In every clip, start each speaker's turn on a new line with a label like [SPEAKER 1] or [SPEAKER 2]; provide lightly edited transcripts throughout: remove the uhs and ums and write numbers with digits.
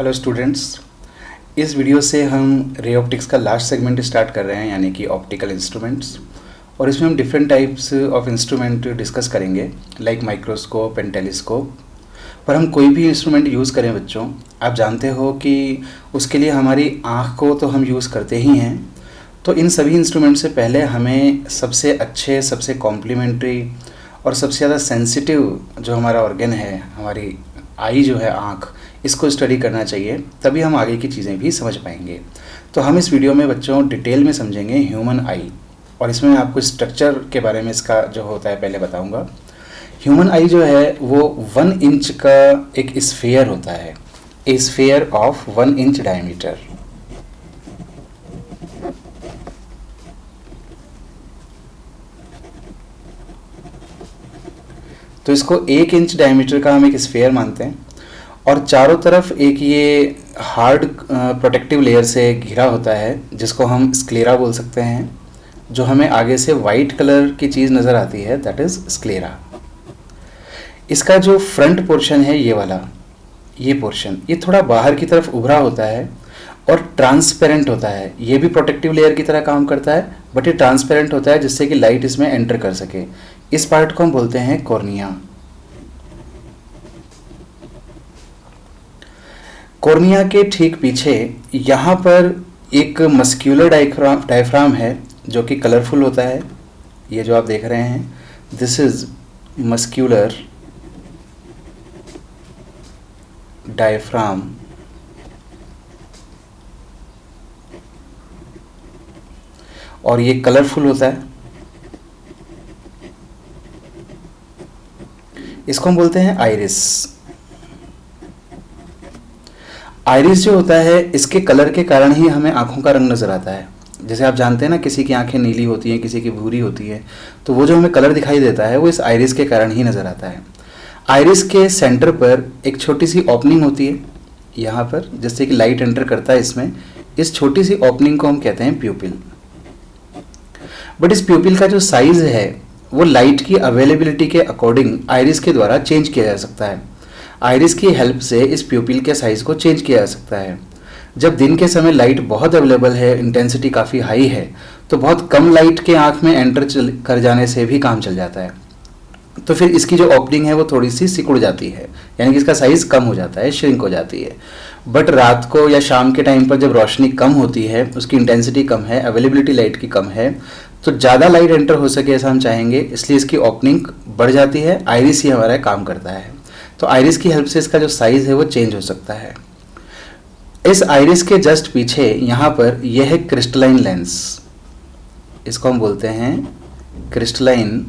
[SPEAKER 1] Hello students, इस video से हम रे ऑप्टिक्स का लास्ट सेगमेंट स्टार्ट कर रहे हैं, यानी कि ऑप्टिकल इंस्ट्रूमेंट्स। और इसमें हम different types of instrument discuss करेंगे, लाइक माइक्रोस्कोप एंड टेलीस्कोप। पर हम कोई भी इंस्ट्रूमेंट यूज़ करें बच्चों, आप जानते हो कि उसके लिए हमारी आँख को तो हम यूज़ करते ही हैं। तो इन सभी इंस्ट्रूमेंट से पहले हमें सबसे अच्छे, सबसे कॉम्प्लीमेंट्री और सबसे ज़्यादा सेंसिटिव जो हमारा ऑर्गन है, हमारी आई जो है, आँख, इसको स्टडी करना चाहिए, तभी हम आगे की चीज़ें भी समझ पाएंगे। तो हम इस वीडियो में बच्चों डिटेल में समझेंगे ह्यूमन आई, और इसमें मैं आपको स्ट्रक्चर के बारे में इसका जो होता है पहले बताऊंगा। ह्यूमन आई जो है वो 1 इंच का एक स्फीयर होता है, ए स्फीयर ऑफ 1 इंच डायमीटर। तो इसको 1 इंच डायमीटर का हम एक स्फीयर मानते हैं, और चारों तरफ एक ये हार्ड प्रोटेक्टिव लेयर से घिरा होता है, जिसको हम स्क्लेरा बोल सकते हैं। जो हमें आगे से वाइट कलर की चीज़ नज़र आती है, दैट इज़ स्क्लेरा। इसका जो फ्रंट पोर्शन है, ये वाला, ये पोर्शन, ये थोड़ा बाहर की तरफ उभरा होता है और ट्रांसपेरेंट होता है। ये भी प्रोटेक्टिव लेयर की तरह काम करता है, बट ये ट्रांसपेरेंट होता है जिससे कि लाइट इसमें एंटर कर सके। इस पार्ट को हम बोलते हैं कॉर्निया। कॉर्निया के ठीक पीछे यहाँ पर एक मस्क्यूलर डायफ्राम है, जो कि कलरफुल होता है। ये जो आप देख रहे हैं, दिस इज मस्क्यूलर डायफ्राम। और ये कलरफुल होता है। इसको हम बोलते हैं आइरिस। आइरिस जो होता है, इसके कलर के कारण ही हमें आँखों का रंग नज़र आता है। जैसे आप जानते हैं ना, किसी की आंखें नीली होती हैं, किसी की भूरी होती है, तो वो जो हमें कलर दिखाई देता है वो इस आइरिस के कारण ही नज़र आता है। आइरिस के सेंटर पर एक छोटी सी ओपनिंग होती है यहाँ पर, जिससे कि लाइट एंटर करता है इसमें। इस छोटी सी ओपनिंग को हम कहते हैं प्यूपिल। बट इस प्यूपिल का जो साइज है वो लाइट की अवेलेबिलिटी के अकॉर्डिंग आइरिस के द्वारा चेंज किया जा सकता है। आइरिस की हेल्प से इस प्यूपिल के साइज को चेंज किया जा सकता है। जब दिन के समय लाइट बहुत अवेलेबल है, इंटेंसिटी काफ़ी हाई है, तो बहुत कम लाइट के आँख में एंटर कर जाने से भी काम चल जाता है। तो फिर इसकी जो ओपनिंग है वो थोड़ी सी सिकुड़ जाती है, यानी कि इसका साइज़ कम हो जाता है, श्रिंक हो जाती है। बट रात को या शाम के टाइम पर जब रोशनी कम होती है, उसकी इंटेंसिटी कम है, अवेलेबिलिटी लाइट की कम है, तो ज़्यादा लाइट एंटर हो सके ऐसा हम चाहेंगे, इसलिए इसकी ओपनिंग बढ़ जाती है। आइरिस ही हमारा काम करता है। तो आइरिस की हेल्प से इसका जो साइज़ है वो चेंज हो सकता है। इस आइरिस के जस्ट पीछे यहाँ पर यह है क्रिस्टलाइन लेंस। इसको हम बोलते हैं क्रिस्टलाइन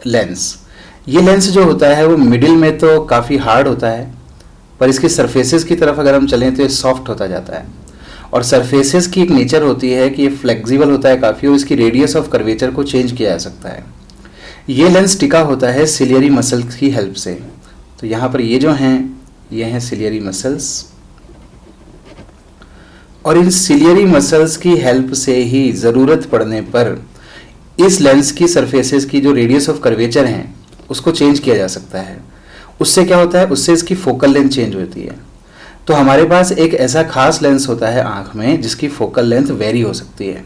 [SPEAKER 1] लेंस। ये लेंस जो होता है वो मिडिल में तो काफ़ी हार्ड होता है, पर इसकी सरफेसेस की तरफ अगर हम चलें तो ये सॉफ्ट होता जाता है। और सरफेसेस की एक नेचर होती है कि ये फ्लेक्सिबल होता है काफ़ी, और इसकी रेडियस ऑफ कर्वेचर को चेंज किया जा सकता है। ये लेंस टिका होता है सिलियरी मसल्स की हेल्प से। तो यहाँ पर ये जो हैं, ये हैं सिलियरी मसल्स, और इन सिलियरी मसल्स की हेल्प से ही ज़रूरत पड़ने पर इस लेंस की सरफेसेस की जो रेडियस ऑफ कर्वेचर हैं उसको चेंज किया जा सकता है। उससे क्या होता है, उससे इसकी फोकल लेंथ चेंज होती है। तो हमारे पास एक ऐसा खास लेंस होता है आँख में जिसकी फोकल लेंथ वेरी हो सकती है।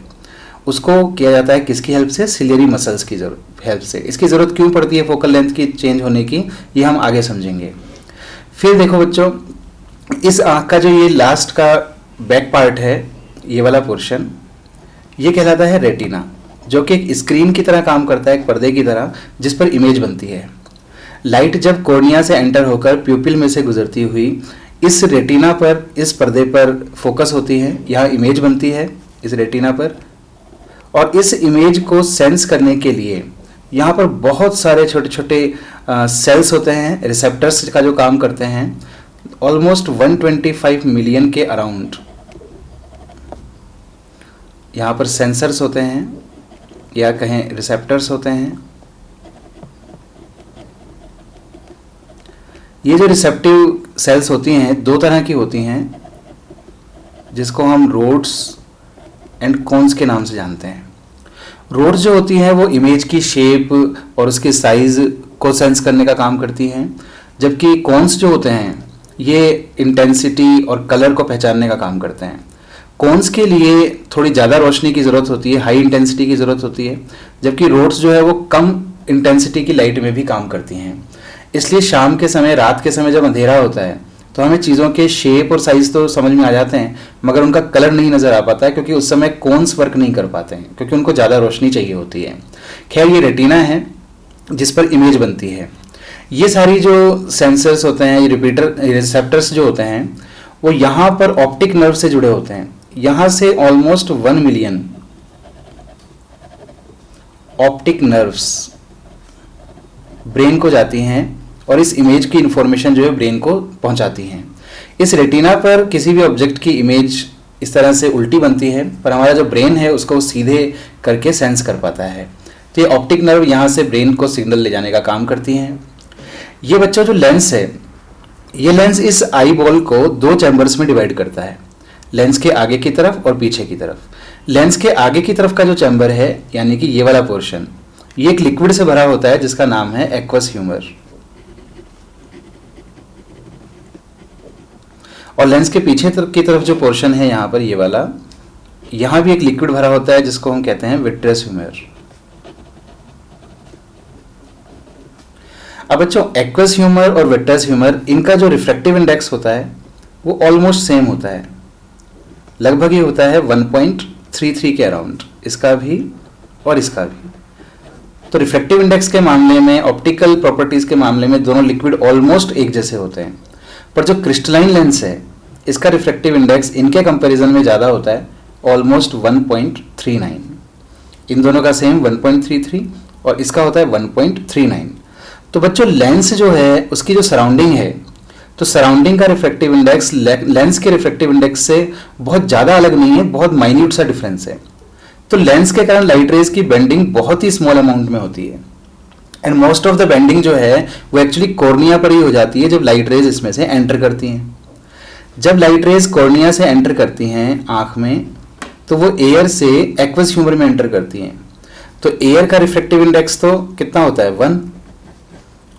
[SPEAKER 1] उसको किया जाता है किसकी हेल्प से? सिलियरी मसल्स की हेल्प से। इसकी ज़रूरत क्यों पड़ती है फोकल लेंथ की चेंज होने की, ये हम आगे समझेंगे। फिर देखो बच्चों, इस आँख का जो ये लास्ट का बैक पार्ट है, ये वाला पोर्शन, ये कहलाता है रेटिना, जो कि एक स्क्रीन की तरह काम करता है, एक पर्दे की तरह, जिस पर इमेज बनती है। लाइट जब कॉर्निया से एंटर होकर प्यूपिल में से गुजरती हुई इस रेटिना पर, इस पर्दे पर फोकस होती है, यहाँ इमेज बनती है इस रेटिना पर। और इस इमेज को सेंस करने के लिए यहाँ पर बहुत सारे छोटे छोटे सेल्स होते हैं, रिसेप्टर्स का जो काम करते हैं, ऑलमोस्ट 125 मिलियन के अराउंड। यहाँ पर सेंसर्स होते हैं, या कहें रिसेप्टर्स होते हैं। ये जो रिसेप्टिव सेल्स होती हैं, 2 तरह की होती हैं, जिसको हम रोड्स एंड कोन्स के नाम से जानते हैं। रोड्स जो होती हैं वो इमेज की शेप और उसके साइज को सेंस करने का काम करती हैं, जबकि कोन्स जो होते हैं ये इंटेंसिटी और कलर को पहचानने का काम करते हैं। कोन्स के लिए थोड़ी ज़्यादा रोशनी की ज़रूरत होती है, हाई इंटेंसिटी की ज़रूरत होती है, जबकि रोड्स जो है वो कम इंटेंसिटी की लाइट में भी काम करती हैं। इसलिए शाम के समय, रात के समय जब अंधेरा होता है तो हमें चीज़ों के शेप और साइज़ तो समझ में आ जाते हैं, मगर उनका कलर नहीं नज़र आ पाता है, क्योंकि उस समय कोन्स वर्क नहीं कर पाते हैं, क्योंकि उनको ज़्यादा रोशनी चाहिए होती है। खैर, ये रेटिना है जिस पर इमेज बनती है। ये सारी जो सेंसर्स होते हैं, ये रिसेप्टर्स जो होते हैं, वो यहाँ पर ऑप्टिक नर्व से जुड़े होते हैं। यहाँ से almost 1 million optic nerves brain को जाती हैं और इस इमेज की इंफॉर्मेशन जो है ब्रेन को पहुंचाती हैं। इस रेटिना पर किसी भी ऑब्जेक्ट की इमेज इस तरह से उल्टी बनती है, पर हमारा जो ब्रेन है उसको सीधे करके सेंस कर पाता है। तो ये ऑप्टिक नर्व यहाँ से ब्रेन को सिग्नल ले जाने का काम करती हैं। ये बच्चा जो लेंस है, ये लेंस इस आई बॉल को 2 चैम्बर्स में डिवाइड करता है, लेंस के आगे की तरफ और पीछे की तरफ। लेंस के आगे की तरफ का जो चैम्बर है, यानी कि ये वाला पोर्शन, ये एक लिक्विड से भरा होता है जिसका नाम है एक्वस ह्यूमर। और लेंस के पीछे की तरफ जो पोर्शन है यहाँ पर, ये वाला, यहाँ भी एक लिक्विड भरा होता है जिसको हम कहते हैं विट्रियस ह्यूमर। अब बच्चों, एक्वस ह्यूमर और विट्रियस ह्यूमर, इनका जो रिफ्रैक्टिव इंडेक्स होता है वो ऑलमोस्ट सेम होता है, लगभग ही होता है 1.33 के अराउंड, इसका भी और इसका भी। तो रिफ्रैक्टिव इंडेक्स के मामले में, ऑप्टिकल प्रॉपर्टीज के मामले में दोनों लिक्विड ऑलमोस्ट एक जैसे होते हैं। पर जो क्रिस्टलाइन लेंस है, इसका रिफ्रैक्टिव इंडेक्स इनके कंपैरिजन में ज़्यादा होता है, ऑलमोस्ट 1.39। इन दोनों का सेम 1.33 और इसका होता है 1.39। तो बच्चों, लेंस जो है उसकी जो सराउंडिंग है, तो सराउंडिंग का रिफ्रैक्टिव इंडेक्स लेंस के रिफ्रैक्टिव इंडेक्स से बहुत ज़्यादा अलग नहीं है, बहुत माइन्यूट सा डिफरेंस है। तो लेंस के कारण लाइट रेज की बेंडिंग बहुत ही स्मॉल अमाउंट में होती है, and most of the bending जो है वो एक्चुअली कॉर्निया पर ही हो जाती है जब लाइट रेज इसमें से एंटर करती हैं। जब लाइट रेज कॉर्निया से एंटर करती हैं आँख में, तो वो एयर से एक्वस ह्यूमर में एंटर करती हैं। तो एयर का रिफ्रैक्टिव इंडेक्स तो कितना होता है, 1,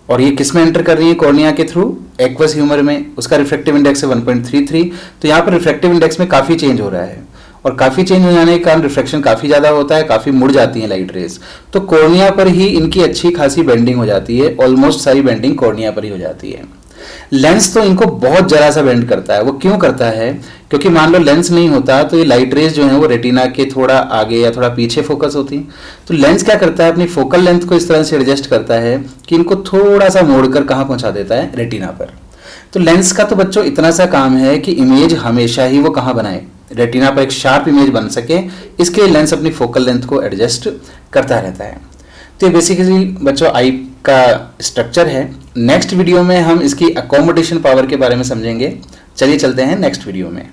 [SPEAKER 1] और ये किस में एंटर कर रही है, कॉर्निया के थ्रू, एक्वस ह्यूमर में, उसका रिफ्रैक्टिव इंडेक्स है 1.33। तो यहाँ पर रिफ्रैक्टिव इंडेक्स में काफ़ी चेंज हो रहा है, और काफ़ी चेंज हो जाने के कारण रिफ्रैक्शन काफ़ी ज़्यादा होता है, काफ़ी मुड़ जाती है लाइट रेज। तो कॉर्निया पर ही इनकी अच्छी खासी बेंडिंग हो जाती है, ऑलमोस्ट सारी बेंडिंग कॉर्निया पर ही हो जाती है। लेंस तो इनको बहुत जरा सा बेंड करता है। वो क्यों करता है, क्योंकि मान लो लेंस नहीं होता तो ये लाइट रेज जो है वो रेटिना के थोड़ा आगे या थोड़ा पीछे फोकस होती। तो लेंस क्या करता है, अपनी फोकल लेंथ को इस तरह से एडजस्ट करता है कि इनको थोड़ा सा मोड़कर कहाँ पहुंचा देता है, रेटिना पर। तो लेंस का तो बच्चों इतना सा काम है कि इमेज हमेशा ही वो कहाँ बनाए, रेटिना पर एक शार्प इमेज बन सके, इसके लिए लेंस अपनी फोकल लेंथ को एडजस्ट करता रहता है। तो ये बेसिकली बच्चों आई का स्ट्रक्चर है। नेक्स्ट वीडियो में हम इसकी अकोमोडेशन पावर के बारे में समझेंगे। चलिए चलते हैं नेक्स्ट वीडियो में।